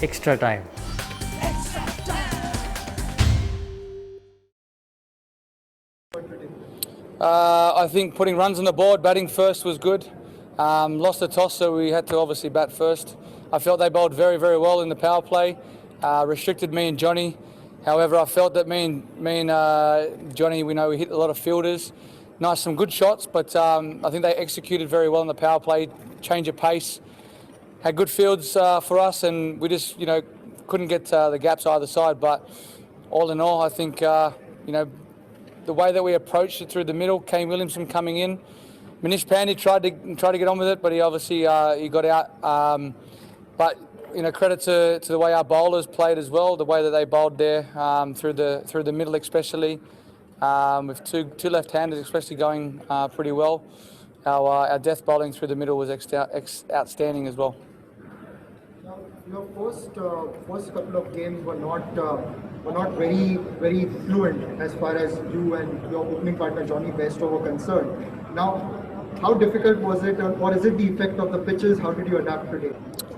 extra time. I think putting runs on the board, batting first was good. Lost the toss, so we had to obviously bat first. I felt they bowled very, very well in the power play. Restricted me and Johnny. However, I felt that me and Johnny, we hit a lot of fielders. Nice, some good shots, but I think they executed very well in the power play. Change of pace, had good fields for us, and we just couldn't get the gaps either side. But all in all, I think the way that we approached it through the middle, Kane Williamson coming in, Manish Pandey tried to get on with it, but he obviously he got out. But credit to the way our bowlers played as well, the way that they bowled there through the middle, especially with two left-handers, especially going pretty well. Our death bowling through the middle was outstanding as well. Now, your first couple of games were not very fluent as far as you and your opening partner Johnny Bairstow were concerned. Now, how difficult was it, or is it the effect of the pitches? How did you adapt today?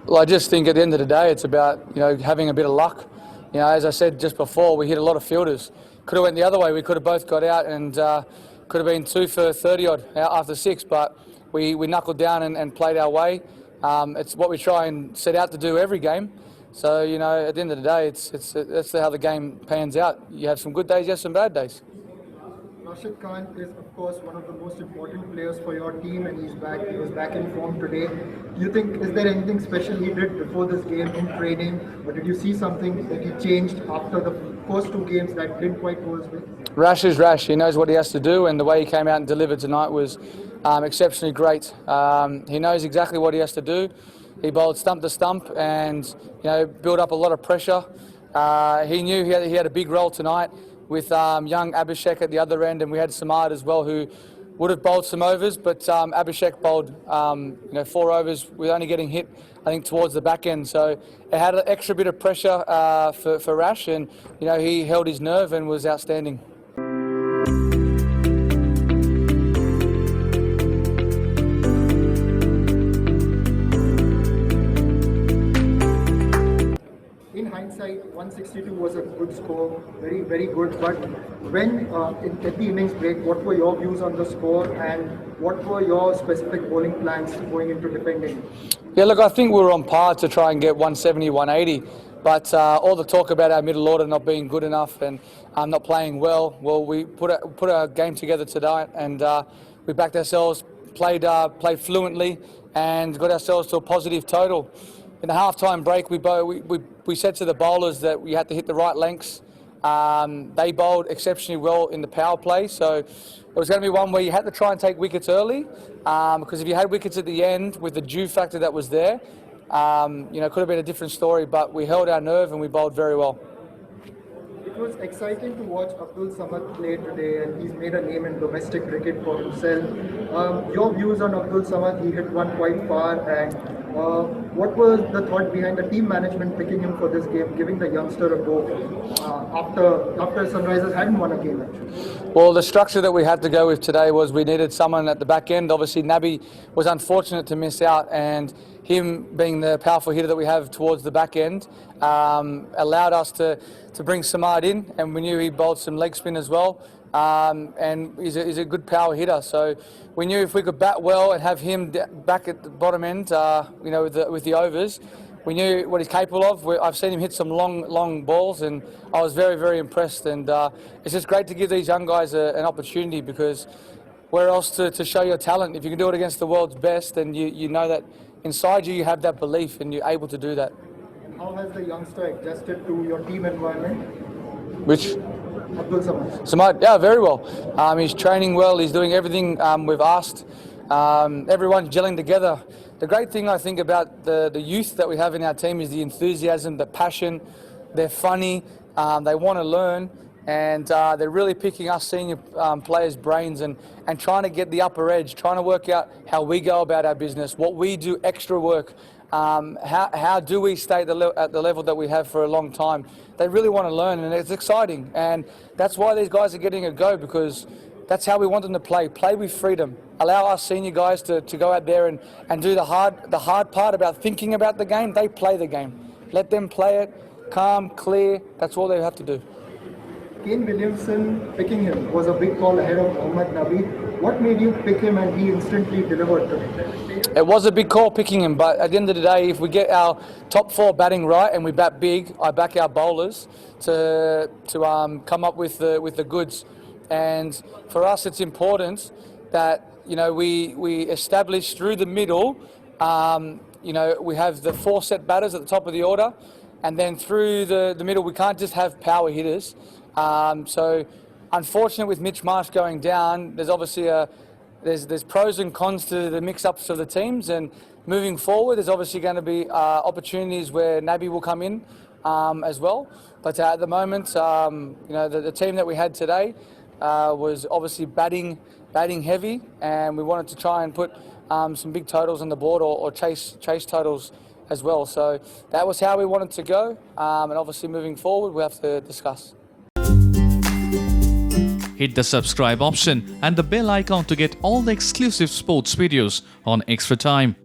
Well, I just think at the end of the day, it's about having a bit of luck. As I said just before, we hit a lot of fielders. Could have went the other way. We could have both got out and could have been 2 for 30 odd after 6, but we knuckled down and played our way. It's what we try and set out to do every game. So at the end of the day, that's how the game pans out. You have some good days, you have some bad days. Rashid Khan is, of course, one of the most important players for your team, and he's back. He was back in form today. Do you think, is there anything special he did before this game in training, or did you see something that he changed after the first 2 games that didn't quite go his way? Rash is Rash. He knows what he has to do, and the way he came out and delivered tonight was exceptionally great. He knows exactly what he has to do. He bowled stump to stump and built up a lot of pressure. He knew he had a big role tonight with young Abhishek at the other end, and we had Samad as well, who would have bowled some overs, but Abhishek bowled 4 overs with only getting hit, I think, towards the back end. So it had an extra bit of pressure for Rash, and he held his nerve and was outstanding. In hindsight, 162 was a good score, very, very good. But when at the innings break, what were your views on the score, and what were your specific bowling plans going into defending? Yeah, look, I think we were on par to try and get 170, 180. But all the talk about our middle order not being good enough and not playing well, we put a game together tonight, and we backed ourselves, played fluently, and got ourselves to a positive total. In the half-time break, we said to the bowlers that we had to hit the right lengths. They bowled exceptionally well in the power play, so it was going to be one where you had to try and take wickets early, because if you had wickets at the end with the dew factor that was there, it could have been a different story, but we held our nerve and we bowled very well. It was exciting to watch Abdul Samad play today, and he's made a name in domestic cricket for himself. Your views on Abdul Samad? He hit one quite far, and what was the thought behind the team management picking him for this game, giving the youngster a go after Sunrisers hadn't won a game actually? Well, the structure that we had to go with today was we needed someone at the back end. Obviously, Nabi was unfortunate to miss out, and him being the powerful hitter that we have towards the back end allowed us to bring Samad in, and we knew he bowled some leg spin as well, and he's a good power hitter. So we knew if we could bat well and have him back at the bottom end, with the overs, we knew what he's capable of. I've seen him hit some long balls, and I was very, very impressed. And it's just great to give these young guys an opportunity, because where else to show your talent? If you can do it against the world's best, then you know that inside you have that belief and you're able to do that. How has the youngster adjusted to your team environment? Which? Abdul Samad. Samad, yeah, very well. He's training well. He's doing everything we've asked. Everyone's gelling together. The great thing I think about the youth that we have in our team is the enthusiasm, the passion. They're funny. They want to learn. And they're really picking us senior players' brains and trying to get the upper edge, trying to work out how we go about our business, what we do extra work, how do we stay at the level that we have for a long time. They really want to learn, and it's exciting. And that's why these guys are getting a go, because that's how we want them to play with freedom. Allow our senior guys to go out there and do the hard part about thinking about the game. They play the game. let them play it, calm, clear. That's all they have to do. Kane Williamson picking him was a big call ahead of Mohammad Nabi. What made you pick him and he instantly delivered today? It was a big call picking him, but at the end of the day, if we get our top 4 batting right and we bat big, I back our bowlers to come up with the goods. And for us, it's important that we establish through the middle. We have the 4 set batters at the top of the order, and then through the middle, we can't just have power hitters. So, unfortunate with Mitch Marsh going down, there's obviously there's pros and cons to the mix-ups of the teams, and moving forward, there's obviously going to be opportunities where Nabi will come in as well. But at the moment, the team that we had today was obviously batting heavy, and we wanted to try and put some big totals on the board or chase totals as well. So that was how we wanted to go, and obviously moving forward, we have to discuss. Hit the subscribe option and the bell icon to get all the exclusive sports videos on Extra Time.